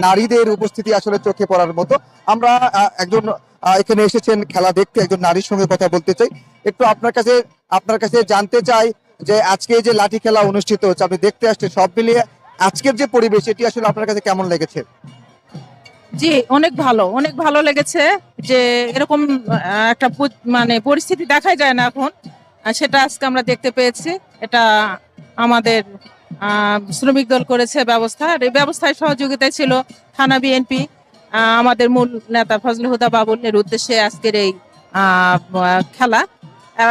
নারীদের উপস্থিতি আসলে চোখে পড়ার মতো। আমরা একজন এখানে এসেছেন খেলা দেখতে, একজন নারীর সঙ্গে কথা বলতে চাই। একটু আপনার কাছে জানতে চাই যে আজকে যে লাঠি খেলা অনুষ্ঠিত হচ্ছে, আপনি দেখতে আসছেন, সব মিলিয়ে আজকের যে পরিবেশ এটি আসলে আপনার কাছে কেমন লেগেছে? জি, অনেক ভালো লেগেছে যে এরকম একটা মানে পরিস্থিতি দেখাই যায় না এখন। সেটা আজকে আমরা দেখতে পেয়েছি। এটা আমাদের শ্রমিক দল করেছে ব্যবস্থা। আর এই ব্যবস্থায় সহযোগিতায় ছিল থানা বিএনপি, আমাদের মূল নেতা ফজলে হুদা বাবুলের উদ্দেশ্যে আজকের এই খেলা।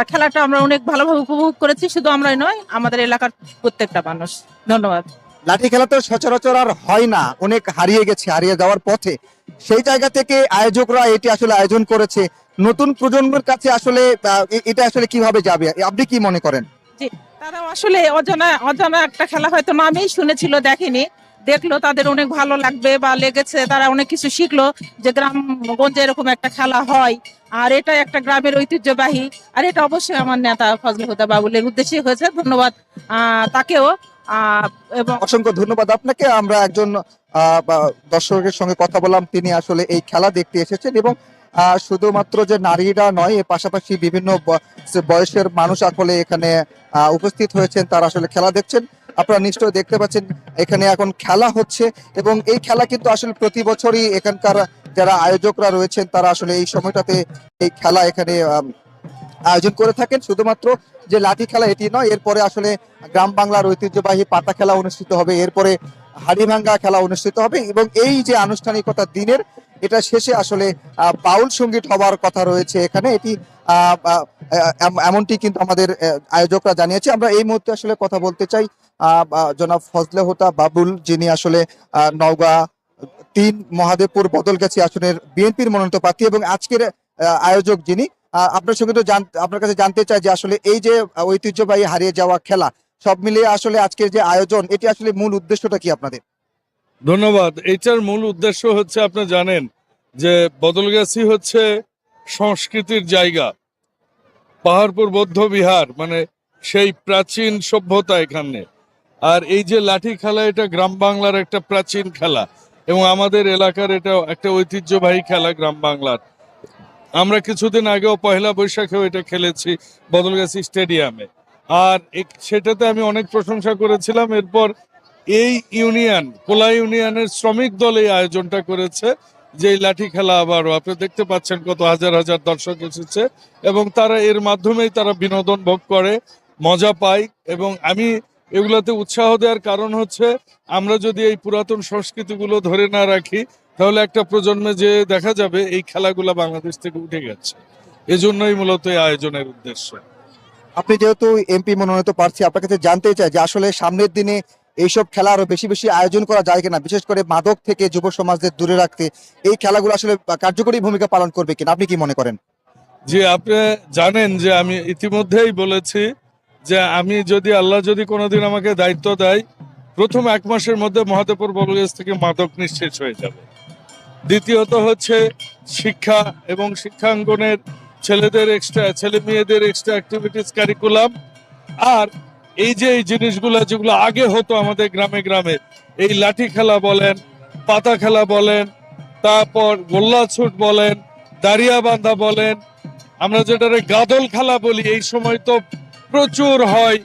খেলাটা আমরা অনেক ভালোভাবে উপভোগ করেছি, শুধু আমরাই নয়, আমাদের এলাকার প্রত্যেকটা মানুষ। ধন্যবাদ। লাঠি খেলা তো সচরাচর আর হয় না, অনেক হারিয়ে গেছে, হারিয়ে যাওয়ার পথে। সেই জায়গা থেকে আয়োজকরা এটি আসলে আয়োজন করেছে। নতুন প্রজন্মের কাছে আসলে এটা আসলে কিভাবে যাবে, আপনি কি মনে করেন? জি, তারাও আসলে অজানা অজানা একটা খেলা হয়তো নামেই শুনেছিল, দেখেনি, দেখলো তাদের অনেক ভালো লাগবে বা লেগেছে, তারা অনেক কিছু শিখলো যে গ্রামগঞ্জে এরকম একটা খেলা হয়। আর এটা একটা গ্রামের ঐতিহ্যবাহী। আর এটা অবশ্যই আমার নেতা ফজলে হুদা বাবুলের উদ্দেশ্যে হয়েছে। ধন্যবাদ তাকেও। আহ, এবং অসংখ্য ধন্যবাদ আপনাকে। আমরা একজন দর্শকের সঙ্গে কথা বললাম, তিনি আসলে এই খেলা দেখতে এসেছেন এবং শুধুমাত্র যে নারীরা নয়, এর পাশাপাশি বিভিন্ন বয়সের মানুষ আসলে এখানে উপস্থিত হয়েছেন, তারা আসলে খেলা দেখছেন। আপনারা নিশ্চয়ই দেখতে পাচ্ছেন এখানে এখন খেলা হচ্ছে এবং এই খেলা কিন্তু আসলে প্রতি বছরই এখানকার যারা আয়োজকরা রয়েছেন তারা আসলে এই সময়টাতে এই খেলা এখানে আয়োজন করে থাকেন। শুধুমাত্র যে লাঠি খেলা এটি নয়, এরপরে আসলে গ্রাম বাংলার ঐতিহ্যবাহী পাতা খেলা অনুষ্ঠিত হবে, এরপরে হাড়ি ভাঙ্গা খেলা অনুষ্ঠিত হবে এবং এই যে আনুষ্ঠানিকতা দিনের এটা শেষে আসলে বাউল সঙ্গীত হওয়ার কথা রয়েছে এখানে। এটি এমনটি কিন্তু আমাদের আয়োজকরা জানিয়েছে। আমরা এই মুহূর্তে আসলে কথা বলতে চাই জনাব ফজলে হোতা বাবুল, যিনি আসলে নওগাঁ ৩ মহাদেবপুর বদলগাছি আসনের বিএনপির মনোনীত প্রার্থী এবং আজকের আয়োজক যিনি। আপনার সঙ্গে তো আপনার কাছে জানতে চাই যে আসলে এই যে ঐতিহ্যবাহী হারিয়ে যাওয়া খেলা, সব মিলিয়ে আসলে আজকের যে আয়োজন, এটি আসলে মূল উদ্দেশ্যটা কি আপনাদের? ধন্যবাদ। এটার মূল উদ্দেশ্য হচ্ছে, আপনি জানেন যে বদলগাছি হচ্ছে সংস্কৃতির জায়গা। পাহাড়পুর বৌদ্ধ বিহার মানে সেই প্রাচীন সভ্যতা এখানে। আর এই যে লাঠি খেলা, এটা গ্রাম বাংলার একটা প্রাচীন খেলা এবং আমাদের এলাকার এটা একটা ঐতিহ্যবাহী খেলা গ্রাম বাংলার। আমরা কিছুদিন আগেও পহেলা বৈশাখেও এটা খেলেছি বদলগাছি স্টেডিয়ামে। আর সেটাতে আমি অনেক প্রশংসা করেছিলাম। এরপর এই ইউনিয়ন, কোলা ইউনিয়নের শ্রমিক দল এই আয়োজনটা করেছে যে এই লাঠি খেলা আবারও। আপনি দেখতে পাচ্ছেন কত হাজার হাজার দর্শক এসেছে এবং তারা এর মাধ্যমেই তারা বিনোদন ভোগ করে, মজা পায়। এবং আমি এগুলোতে উৎসাহ দেওয়ার কারণ হচ্ছে, আমরা যদি এই পুরাতন সংস্কৃতিগুলো ধরে না রাখি তাহলে একটা প্রজন্মে যে দেখা যাবে এই খেলাগুলো বাংলাদেশ থেকে উঠে গেছে। এজন্যই মূলত এই আয়োজনের উদ্দেশ্য। আপনি যেহেতু এমপি মনোনীত প্রার্থী, আপনার কাছে জানতে চাই যে আসলে সামনের দিনে এইসব খেলা আরো বেশি বেশি আয়োজন করা যায় কিনা, বিশেষ করে মাদক থেকে যুব সমাজদের দূরে রাখতে এই খেলাগুলো আসলে কার্যকরী ভূমিকা পালন করবে কিনা, আপনি কি মনে করেন? যে আপনি জানেন যে আমি ইতিমধ্যেই বলেছি যে আমি যদি আল্লাহ যদি কোনোদিন আমাকে দায়িত্ব দেয়, প্রথম 1 মাসের মধ্যে মহাদেবপুর বদলগাছি থেকে মাদক নিঃশেষ হয়ে যাবে। দ্বিতীয়ত হচ্ছে শিক্ষা এবং শিক্ষাঙ্গনের ছেলে মেয়েদের এক্সট্রা অ্যাক্টিভিটিস কারিকুলাম। আর এই যে এই জিনিসগুলো যেগুলো আগে হতো আমাদের গ্রামে গ্রামে, এই লাঠি খেলা বলেন, পাতা খেলা বলেন, তারপর গোল্লা ছুট বলেন, দাঁড়িয়া বান্ধা বলেন, আমরা যেটারে গাদল খেলা বলি, এই সময় তো প্রচুর হয়।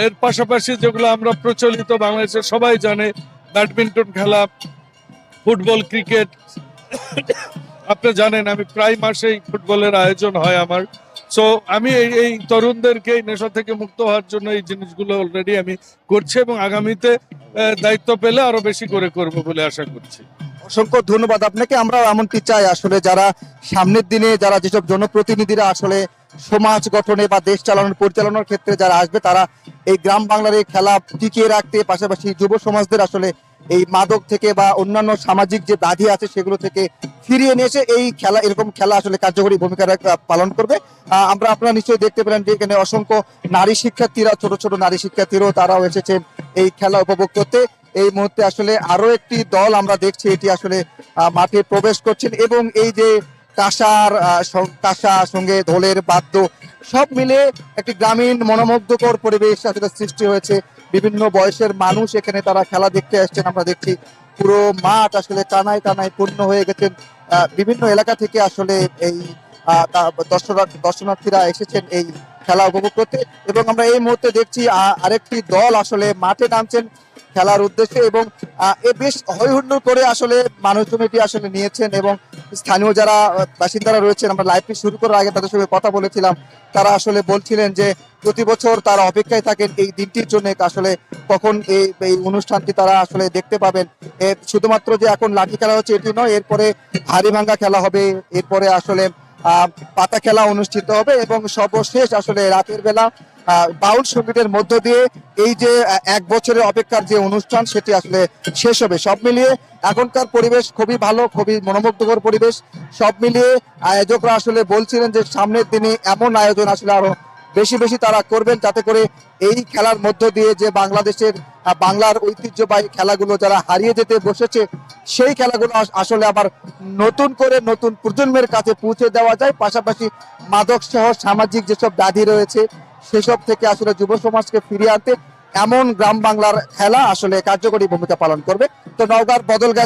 এর পাশাপাশি যেগুলো আমরা প্রচলিত বাংলাদেশের সবাই জানে, ব্যাডমিন্টন খেলা, ফুটবল, ক্রিকেট। আপনি জানেন আমি প্রায় মাসেই ফুটবলের আয়োজন হয় আমার। সো আমি এই তরুণদেরকে এই নেশা থেকে মুক্ত হওয়ার জন্য এই জিনিসগুলো অলরেডি আমি করছি এবং আগামীতে দায়িত্ব পেলে আরো বেশি করে করব বলে আশা করছি। অসংখ্য ধন্যবাদ আপনাকে। আমরা এমনটি চাই আসলে যারা সামনের দিনে যারা যেসব জনপ্রতিনিধিরা আসলে সমাজ গঠনে বা দেশ পরিচালনার ক্ষেত্রে যারা আসবে, তারা এই গ্রাম বাংলার এই খেলা টিকিয়ে রাখতে, পাশাপাশি যুব সমাজদের আসলে এই মাদক থেকে বা অন্যান্য সামাজিক যে ব্যাধি আছে সেগুলো থেকে ফিরিয়ে নিয়ে এসে এই খেলা, এরকম খেলা আসলে কার্যকরী ভূমিকা পালন করবে। আপনারা নিশ্চয়ই দেখতে পেলেন যে এখানে অসংখ্য নারী শিক্ষার্থীরা, ছোট ছোট নারী শিক্ষার্থীরাও তারাও এসেছেন এই খেলা উপভোগ করতে। এই মুহূর্তে আসলে আরো একটি দল আমরা দেখছি, এটি আসলে মাঠে প্রবেশ করছেন এবং এই যে কাঁসা সঙ্গে ঢোলের বাদ্য সব মিলে একটি গ্রামীণ মনোমুগ্ধকর পরিবেশ আসলে সৃষ্টি হয়েছে। বিভিন্ন বয়সের মানুষ এখানে তারা খেলা দেখতে আসছেন। আমরা দেখছি পুরো মাঠ আসলে কানায় কানায় পূর্ণ হয়ে গেছেন। বিভিন্ন এলাকা থেকে আসলে এই দর্শনার্থীরা এসেছেন এই খেলা উপভোগ করতে, এবং আমরা এই মুহূর্তে দেখছি আরেকটি দল আসলে মাঠে নামছেন খেলার উদ্দেশ্যে, এবং এ বেশ হইহুল্লোড় করে আসলে মানুষজন এটি আসলে নিয়েছেন। এবং স্থানীয় যারা বাসিন্দারা রয়েছেন, আমরা লাইভটি শুরু করার আগে তাদের সঙ্গে কথা বলেছিলাম, তারা আসলে বলছিলেন যে প্রতি বছর তারা অপেক্ষায় থাকেন এই দিনটির জন্য, আসলে কখন এই অনুষ্ঠানটি তারা আসলে দেখতে পাবেন। শুধুমাত্র যে এখন লাঠি খেলা হচ্ছে এটি নয়, এরপরে হাড়ি ভাঙ্গা খেলা হবে, এরপরে আসলে পাতা খেলা অনুষ্ঠিত হবে, এবং সর্বশেষ আসলে রাতের বেলা বাউল সঙ্গীতের মধ্য দিয়ে এই যে এক বছরের অপেক্ষার যে অনুষ্ঠান সেটি আসলে শেষ হবে। সব মিলিয়ে এখনকার পরিবেশ খুবই ভালো, খুবই মনোমুগ্ধকর পরিবেশ। সব মিলিয়ে আয়োজকরা আসলে বলছিলেন যে সামনের দিনে এমন আয়োজন আসলে আরো বেশি বেশি তারা করবেন, যাতে করে এই খেলার মধ্য দিয়ে যে বাংলাদেশের বাংলার ঐতিহ্যবাহী খেলাগুলো যারা হারিয়ে যেতে বসেছে, সেই খেলাগুলো আসলে আবার নতুন করে নতুন প্রজন্মের কাছে পৌঁছে দেওয়া যায়। পাশাপাশি মাদক সহ সামাজিক যেসব ব্যাধি রয়েছে সেসব থেকে আসলে যুব সমাজকে ফিরিয়ে আনতে এমন গ্রাম বাংলার খেলা আসলে কার্যকরী ভূমিকা পালন করবে। তো নওগাঁর বদলগাছি